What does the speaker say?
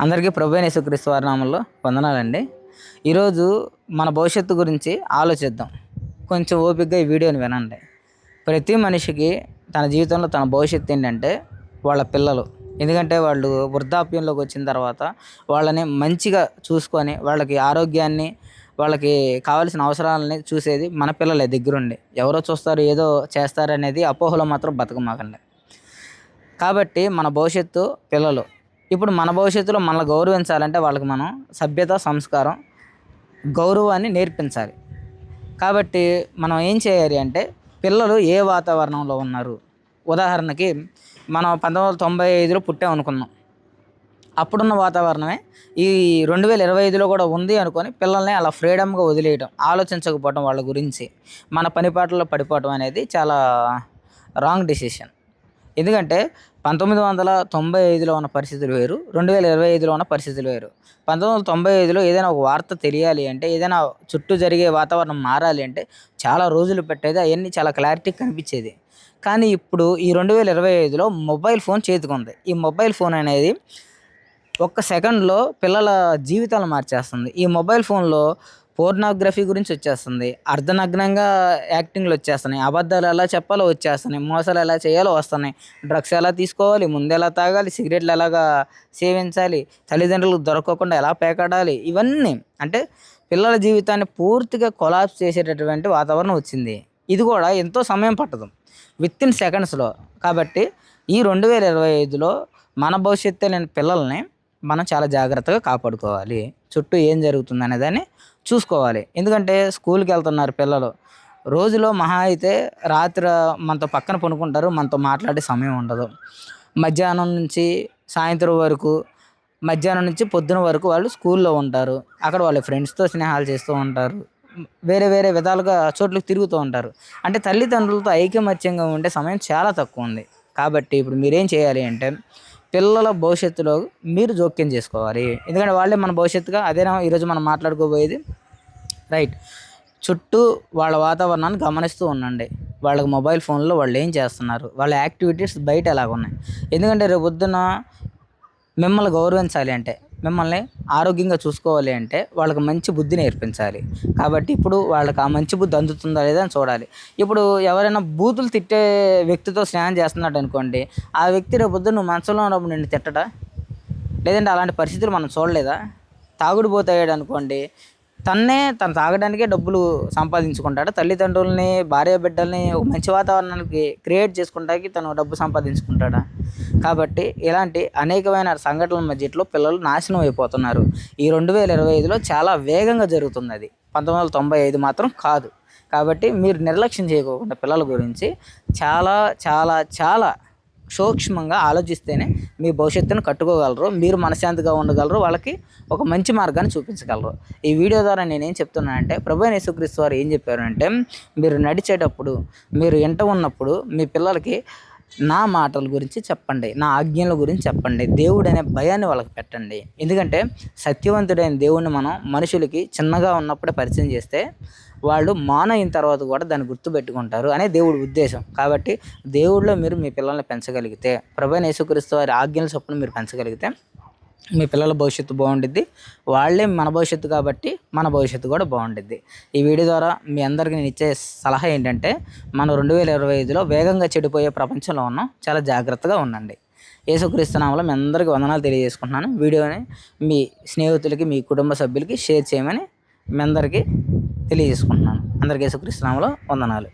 అందరికీ ప్రభువైన యేసుక్రీస్తు వారి నామములో వందనాలండి. ఈరోజు మన భవిష్యత్తు గురించి ఆలోచిద్దాం. కొంచెం ఓపికగా ఈ వీడియోని వినండి. ప్రతి మనిషికి తన జీవితంలో తన భవిష్యత్తు ఏంటంటే వాళ్ళ పిల్లలు. ఎందుకంటే వాళ్ళు వృద్ధాప్యంలోకి వచ్చిన తర్వాత వాళ్ళని మంచిగా చూసుకొని వాళ్ళకి ఆరోగ్యాన్ని, వాళ్ళకి కావాల్సిన అవసరాలని చూసేది మన పిల్లలే దగ్గరుండి. ఎవరో చూస్తారు, ఏదో చేస్తారనేది అపోహలో మాత్రం బతకమాకండి. కాబట్టి మన భవిష్యత్తు పిల్లలు. ఇప్పుడు మన భవిష్యత్తులో మనల్ని గౌరవించాలంటే వాళ్ళకి మనం సభ్యత, సంస్కారం, గౌరవాన్ని నేర్పించాలి. కాబట్టి మనం ఏం చేయాలి అంటే పిల్లలు ఏ వాతావరణంలో ఉన్నారు. ఉదాహరణకి మనం 1995లో పుట్టామనుకుందాం. అప్పుడున్న వాతావరణమే ఈ 2025లో కూడా ఉంది అనుకొని పిల్లల్ని అలా ఫ్రీడమ్గా వదిలేయడం, ఆలోచించకపోవడం వాళ్ళ గురించి, మన పనిపాట్లలో పడిపోవడం అనేది చాలా రాంగ్ డెసిషన్. ఎందుకంటే 1995లో ఉన్న పరిస్థితులు వేరు, 2025లో ఉన్న పరిస్థితులు వేరు. 1995లో ఏదైనా ఒక వార్త తెలియాలి అంటే, ఏదైనా చుట్టూ జరిగే వాతావరణం మారాలి అంటే చాలా రోజులు పెట్టేది. అవన్నీ చాలా క్లారిటీ కనిపించేది. కానీ ఇప్పుడు ఈ 2025లో మొబైల్ ఫోన్ చేతికుంది. ఈ మొబైల్ ఫోన్ అనేది ఒక్క సెకండ్లో పిల్లల జీవితాలను మార్చేస్తుంది. ఈ మొబైల్ ఫోన్లో పోర్నోగ్రఫీ గురించి వచ్చేస్తుంది, అర్ధనగ్నంగా యాక్టింగ్లు వచ్చేస్తున్నాయి, అబద్ధాలు ఎలా చెప్పాలో వచ్చేస్తున్నాయి, మోసాలు ఎలా చేయాలో వస్తున్నాయి, డ్రగ్స్ ఎలా తీసుకోవాలి, ముందు ఎలా తాగాలి, సిగరెట్లు ఎలాగా సేవించాలి, తల్లిదండ్రులకు దొరకకుండా ఎలా పేకాడాలి, ఇవన్నీ అంటే పిల్లల జీవితాన్ని పూర్తిగా కొలాప్స్ చేసేటటువంటి వాతావరణం వచ్చింది. ఇది కూడా ఎంతో సమయం పట్టదు, వితిన్ సెకండ్స్లో. కాబట్టి ఈ 2025లో మన భవిష్యత్తు లేని పిల్లల్ని మనం చాలా జాగ్రత్తగా కాపాడుకోవాలి. చుట్టూ ఏం జరుగుతుంది అనేదాన్ని చూసుకోవాలి. ఎందుకంటే స్కూల్కి వెళ్తున్నారు పిల్లలు. రోజులో మహా అయితే రాత్రి మనతో పక్కన పడుకుంటారు, మనతో మాట్లాడే సమయం ఉండదు. మధ్యాహ్నం నుంచి సాయంత్రం వరకు, మధ్యాహ్నం నుంచి పొద్దున వరకు వాళ్ళు స్కూల్లో ఉంటారు. అక్కడ వాళ్ళ ఫ్రెండ్స్తో స్నేహాలు చేస్తూ ఉంటారు, వేరే వేరే విధాలుగా చోట్లకు తిరుగుతూ ఉంటారు. అంటే తల్లిదండ్రులతో ఐకమత్యంగా ఉండే సమయం చాలా తక్కువ ఉంది. కాబట్టి ఇప్పుడు మీరేం చేయాలి అంటే పిల్లల భవిష్యత్తులో మీరు జోక్యం చేసుకోవాలి. ఎందుకంటే వాళ్ళే మన భవిష్యత్తుగా. అదేనా ఈరోజు మనం మాట్లాడుకోబోయేది. రైట్. చుట్టూ వాళ్ళ వాతావరణాన్ని గమనిస్తూ ఉండండి. వాళ్ళకి మొబైల్ ఫోన్లో వాళ్ళు ఏం చేస్తున్నారు, వాళ్ళ యాక్టివిటీస్ బయట ఎలాగ ఉన్నాయి. ఎందుకంటే రేపు పొద్దున మిమ్మల్ని గౌరవించాలి అంటే, మిమ్మల్ని ఆరోగ్యంగా చూసుకోవాలి అంటే వాళ్ళకి మంచి బుద్ధి నేర్పించాలి. కాబట్టి ఇప్పుడు వాళ్ళకి ఆ మంచి బుద్ధి అందుతుందా లేదా అని చూడాలి. ఇప్పుడు ఎవరైనా బూతులు తిట్టే వ్యక్తితో స్నేహం చేస్తున్నాడు అనుకోండి, ఆ వ్యక్తి రేపు పొద్దున నువ్వు మంచంలో ఉన్నప్పుడు నిన్ను తిట్టడా? లేదంటే అలాంటి పరిస్థితులు మనం చూడలేదా? తాగుడుపోతాడు అనుకోండి, తను తాగడానికే డబ్బులు సంపాదించుకుంటాడు. తల్లిదండ్రులని, భార్య బిడ్డల్ని ఒక మంచి వాతావరణానికి క్రియేట్ చేసుకుంటానికి తను డబ్బు సంపాదించుకుంటాడా? కాబట్టి ఇలాంటి అనేకమైన సంఘటనల మధ్యలో పిల్లలు నాశనం అయిపోతున్నారు. ఈ 2025లో చాలా వేగంగా జరుగుతుంది. అది 1995 మాత్రం కాదు. కాబట్టి మీరు నిర్లక్ష్యం చేయకోకుండా పిల్లల గురించి చాలా చాలా చాలా సూక్ష్మంగా ఆలోచిస్తేనే మీ భవిష్యత్తును కట్టుకోగలరు, మీరు మనశ్శాంతిగా ఉండగలరు, వాళ్ళకి ఒక మంచి మార్గాన్ని చూపించగలరు. ఈ వీడియో ద్వారా నేనేం చెప్తున్నానంటే, ప్రభువైన యేసుక్రీస్తు వారు ఏం చెప్పారంటే, మీరు నడిచేటప్పుడు, మీరు ఎంట ఉన్నప్పుడు మీ పిల్లలకి నా మాటల గురించి చెప్పండి, నా ఆజ్ఞల గురించి చెప్పండి, దేవుడు అనే భయాన్ని వాళ్ళకి పెట్టండి. ఎందుకంటే సత్యవంతుడైన దేవుడిని మనం మనుషులకి చిన్నగా ఉన్నప్పుడే పరిచయం చేస్తే వాళ్ళు మానయిన తర్వాత కూడా దాన్ని గుర్తుపెట్టుకుంటారు అనే దేవుడి ఉద్దేశం. కాబట్టి దేవుడిలో మీరు మీ పిల్లల్ని పెంచగలిగితే, ప్రభువైన యేసుక్రీస్తు వారి ఆజ్ఞల చొప్పున మీరు పెంచగలిగితే మీ పిల్లల భవిష్యత్తు బాగుండిద్ది. వాళ్ళే మన భవిష్యత్తు కాబట్టి మన భవిష్యత్తు కూడా బాగుండిద్ది. ఈ వీడియో ద్వారా మీ అందరికీ నేను ఇచ్చే సలహా ఏంటంటే, మనం 2025లో వేగంగా చెడిపోయే ప్రపంచంలో ఉన్నాం. చాలా జాగ్రత్తగా ఉండండి. యేసుక్రీస్తు నామములో మీ అందరికీ వందనాలు తెలియజేసుకుంటున్నాను. వీడియోని మీ స్నేహితులకి, మీ కుటుంబ సభ్యులకి షేర్ చేయమని మీ అందరికీ తెలియజేసుకుంటున్నాను. అందరికీ యేసుక్రీస్తు నామములో వందనాలు.